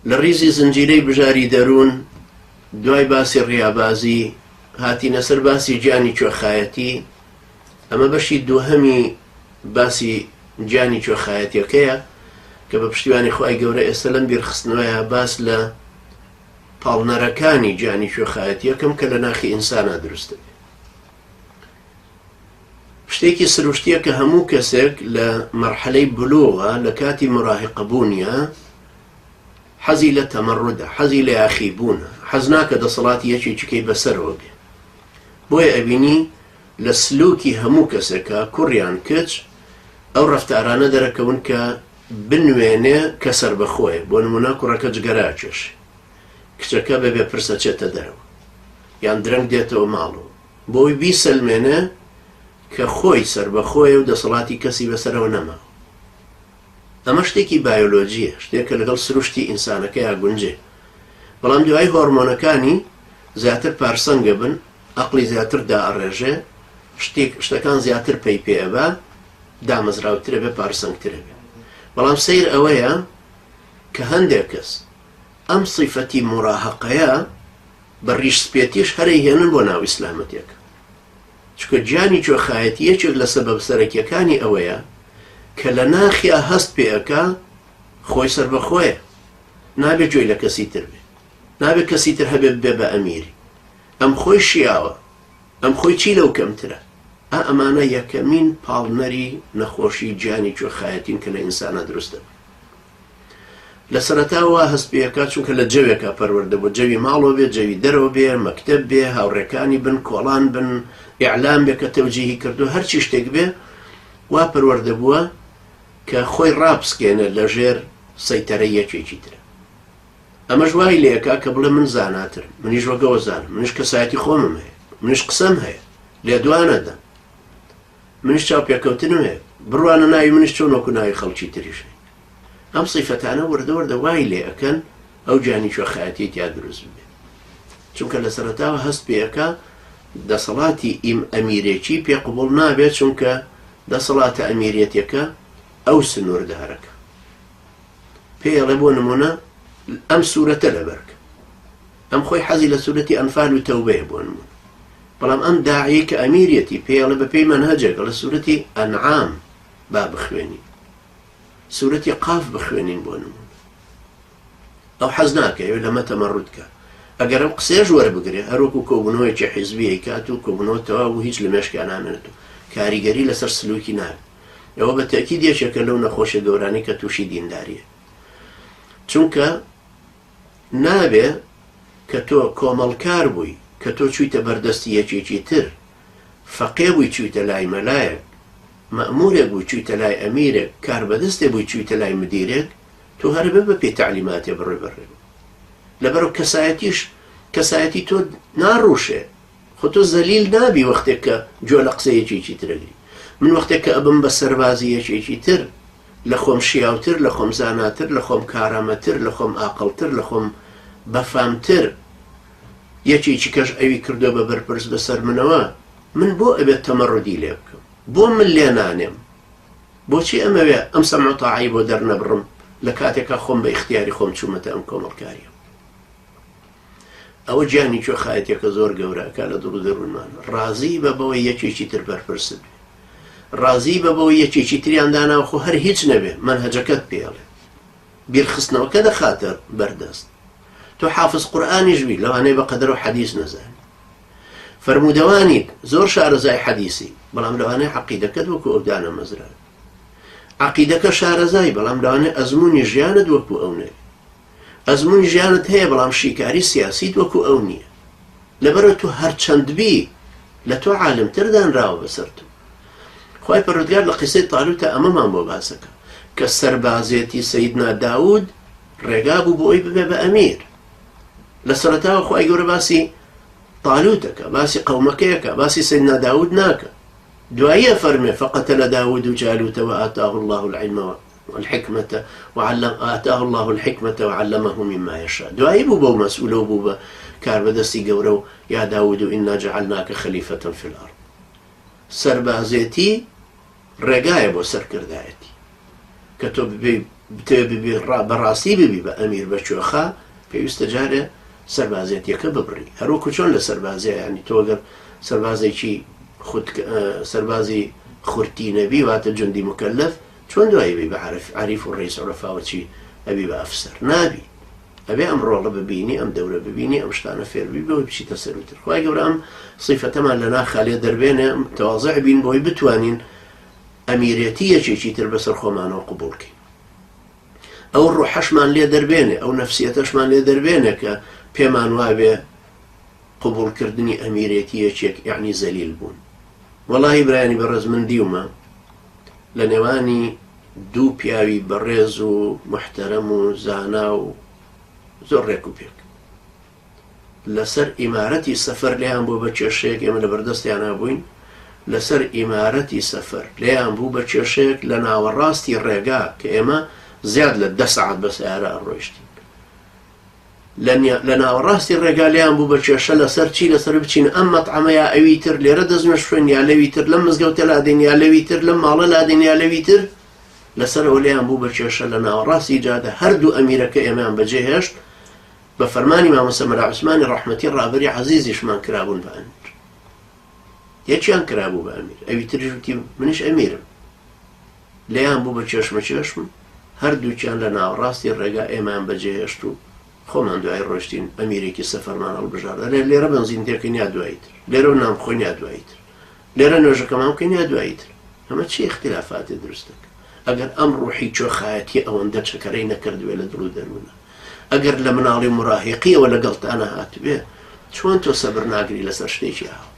لە ڕیزی زنجیرەی بژاری دەروون دوای باسی ڕیابازی هاتینە سەر باسی گیانی کوێخایەتی. ئەمە بەشی دووهەمی باسی گیانی کوێخایەتیەکەیە کە بە پشتیوانی خوای گەورە ئێستا لەم بیرخستنەوەیە باس لە پاڵنەرەکانی گیانی کوێخایەتی یەکەم کە لە ناخی ئینسانە دروستە بێت. شتێکی سروشتیە کە هەموو کەسێک لە مەرحەلەی بلوغە لە کاتی مراهقەبوونیە حەزی لە تەمەڕودە، حەزی لە یاخیبوونە، حەز ناکە دەسەڵاتی یەکێکیکەی بەسەرەوە بێ. بۆیە ئەبینی لە سلوکی هەموو کەسێکە کوڕیان کچ ئەو ڕەفتارانە دەرەکەون کە بنوێنێ کە سەربەخۆیە. بۆ نمونە کوڕەکە جگەراکێش، کچەکە بەبێ پرسە چێتە دەرەوە یان درەنگ دێتەوە ماڵەوە بۆی بیسەلمێنێ کە خۆی سەربەخۆیە و دەسەڵاتی کەسی بەسەرەوە نەما. ئەمە شتێکی بایۆلۆجیە، شتێکە لەگەڵ سروشتی ئینسانەکەیە گونجێ. بەڵام دوای هۆرمۆنەکانی زیاتر پارسەنگە بن، عەقڵی زیاتر دائەڕێژێ، شتەکان زیاتر پێی پێبە، دامەزراوترە بێ، پارسەنگترە بێ. بەڵام سەیر ئەوەیە کە هەندێک کەس ئەم سیفەتی مراهقەیە بە ڕیشسپێتیش هەرەی هێنن بۆ ناو ئیسلامەتێکە. چکە گیانی کوێخایەتی یەکێک لە سەبەب سەرەکیەکانی ئەوەیە کە لە ناخیا هەست پێەکە خۆی سەربەخۆیە، نابێت گوێی لە کەسی تر بێ، نابێت کەسی تر هەبێت بێ بە ئەمیری. ئەم خۆی شیاوە، ئەم خۆی چی لەو کەمترە. ئەمانە یەکەمین پاڵنەری نەخۆشی گیانی کوێخایەتین کە لە ئینسانە دروستە. لە سەرەتاوە هەست پێەکە چونکە لە جەوێکە پەروەردە بۆ جەوی ماڵەوە بێ، جەوی دەرەوە بێ، مەکتەب بێ، هاوڕێکانی بن، کۆڵان بن، ئیعلام بێ کە تەوجیهی کردو، هەرچی شتێک بێ وا پەروەردە بووە کە خۆی ڕابسکێنە لە ژێر سەیتەرەی یەکێکی ترە. ئەمەش وای لێکا کە بڵێ من زاناترم، منیش وەگەوە زانم، منیش کەسایەتی خۆمم هەیە، منیش قسەم هەیە، لێدوانەدەم، منیش چاوپێکەوتنم هەیە، بڕوانە ناوی منیش چۆن وەکو ناوی خەڵکی تریش. ئەم سیفەتانە وردە وردە وای لێ ئەکەن ئەو گیانی کوێخایەتی تیا دروست بێت. چونکە لە سەرەتاوە هەست پێەکە دەسەڵاتی ئەمیرێکی پێ قبوڵ نابێت، چونکە دەسەڵاتە ئەمیرێتیەکە ئەو سنووردارەکە. پێڵێ بۆ نمونە ئەم سوورەتە لەبەرکە، ئەم خۆی حەزی لە سوورەتی ئەنفال و تەوبەیە بۆ نمونە. بەڵام ئەم داعیە کە ئەمیرێتی پێڵێ بە پێی مەنهەجێکە لە سوورەتی ئەنعام با بخوێنی، سوورەتی قاف بخوێنین بۆ نمونە. ئەو حەز ناکەوێت لەمە تەمەڕودکە. ئەگەر ئەم قسێش وەربگرێ هەروەکو کۆبوونەوەیکی حیزبی کات و کۆبوونەوە تەواو و هیچ لە مێشکیان نامێنێت و کاریگەری لەسەر سلوکی نابێت. ئەوە بە تەکید یەکێکە لەو نەخۆشە گەورانی کە تووشی دینداریە. چونکە نابێ کە تۆ کۆمەڵکار بووی، کە تۆ چوویتە بەردەستی یەکێکی تر، فەقێ بووی چوویتە لای مەلایەک، مەئمورێک بووی چوویتە لای ئەمیرێک، کاربەدەستێ بووی چوویتە لای مدیرێک، تۆ هەر بە بە پێی تەعلیماتێ بڕێ بەڕێ. لەبەرەوە کەسایەتی تۆ ناڕووشێ، خۆ تۆ زەلیل نابی وەختێک کە گوێ لە قسە یەکێکی ترەگری. من وەختێک کە ئەبم بە سەربازی یەکێکی تر، لە خۆم شیاوتر، لە خۆم زاناتر، لە خۆم کارامەتر، لە خۆم ئاقڵتر، لە خۆم بەفامتر، یەکێکی کەش ئەوی کردو بە بەرپرس بەسەر منەوە، من بۆ ئەبێت تەمەڕودی لێ بکەم، بۆ من لێ نانێم، بۆچی ئەمەوێ ئەم سەمع و تاعی بۆ دەرنەبڕم لە کاتێکا خۆم بە ئیختیاری خۆم چوومەتە ئەم کۆمەڵکاریە. ئەوە گیانی کوێخایەتیەکە زۆر گەورەکە لە دڵ و دەروونمان. ڕازی بە بەوەی یەکێکی تر بەرپرست بێ، ڕازی بە بەوەی یەکێکی تریان داناوە خۆ هەر هیچ نەبێ، مەنهەجەکەت پێڵێ، بیرخستنەوەکە دەخاتە بەردەست. تۆ حافظ قورئانیش بی، لەوانەیە بە قەدەر و حەدیث نەزانی، فەرموودەوانیت زۆر شارەزای حەدیثی، بەڵام لەوانەیە عەقیدەکەت وەکو ئەو دانە مەزرا، عەقیدەکە شارەزای، بەڵام لەوانەیە ئەزموونی ژیانت وەکو ئەو نەبێ، ئەزموونی ژیانت هەیە بەڵام شیکاری سیاسیت وەکو ئەو نییە. لەبەرەوە تۆ هەرچەند بی لە تۆ عالمتر دانراوە بەسەر تۆ. خوای پەروەردگار لە قیسەی تاڵوتە ئەمەمان بۆ باسەکە کە سەربازێتی سەیدنا داود ڕێگا بوو بۆ ئەوی ببێ بە ئەمیر. لە سەرەتاوە خوای گەورە باسی تاڵوتەکە، باسی قەومەکەیەکە، باسی سەیدنا داود ناکە. دواییە فەرمێ فەقەتەلە داود و جالوتە وآتاه الله العلم والحكمة آتاه الله الحكمة وعلمه مما يشاء. دوایی بوو بەو مەسئولە و بوو بە کاربەدەستی گەورە و یا داود إنا جعلناك خليفة في الأرض. سەربازێتی ڕێگایە بۆ سەرکردایەتی کە تۆ ببێ بەڕاستی ببی بە ئەمیر بەچۆخە پێویستە جارێ سەربازێتیەکە ببڕی هەروەکو چۆن لە سەربازیە ینی تۆ گەر سەربازێکی سەربازی خورتی نەبی واتە جوندی مکەلەف چۆن دوایی بی بە عریف و ڕیس عورەفاوەچی ئەبی بە ئەفسەر نابی ئەبێ ئەم ڕۆڵە ببینی ئەم دەورە ببینی ئەم شتانە فێربی بەوەی بچیتە سەروتر خوای گەورە ئەم سیفەتەمان لە ناخالێ دەربێنێ تەواضع بین بۆی بتوانین ئەمیرەتی یەکێکی تر بەسەر خۆمانەوە قبوڵکەین ئەو ڕوحەشمان لێ دەربێنێ ئەو نەفسیەتەشمان لێ دەربێنێ کە پێمان وابێ قبوڵکردنی ئەمیرەتی یەکێک یعنی زەلیل بوون وەڵاهی برایانی بەڕێز من دیومە لە نێوانی دوو پیاوی بەڕێز و محتەرەم و زانا و زۆر ڕێک و پێک لەسەر ئیمارەتی سەفەر لێیان بوو بە کێشەیەک ئێمە لە بەردەستیان نابووین لەسەر ئیمارەتی سەفەر لێیان بوو بە کێشەیەک لە ناوەڕاستی ڕێگا کە ئێمە زیاد لە 10 ساعت بە سیارە ئەڕۆیشتین لە ناوەڕاستی ڕێگا لێیان بوو بە کێشە لەسەر چی لەسەر بچین ئەم مەطعەمە یا ئەوی تر لێرە دەزمە شوێن یا لەوی تر لەم مزگەوتە لادێن یا لەوی تر لەم ماڵە لادێن یا لەوی تر لەسەر ئەو لێیان بوو بە کێشە لە ناوەڕاستی جادە هەردوو ئەمیرەکە ئێمەیان بەجێهێشت بە فەرمانی مامۆستا مەلا عوسمانی ڕەحمەتی ڕابەری عەزیزیشمان کرابوون بە ئەمیر یەکیان کرابوو بە ئەمیر ئەوی تریش وتی منیش ئەمیرم لێیان بوو بە چێشمە چێشم هەردووکیان لە ناوەڕاستی ڕێگا ئێمەیان بەجێهێشت و خۆمان دوای ڕۆشتین ئەمیرێکی سەفەرمان هەڵبژاردە لێرە بەنزین تێکەین یا دوایی تر لێرە و نامخۆین یا دوایی تر لێرە نوێژەکەمان بکەین یا دوایی تر ئەمە چی اختلافاتی دروست دەکات ئەگەر ئەم ڕوحی چۆخایەتی ئەوەندە چەکەرەی نەکردوێ لە دڵ و دەروونە ئەگەر لە مناڵی مراهقیەوە لەگەڵتانە هاتوێ چۆن تۆ سەبر ناگری لەسەر شتێکی ئاوە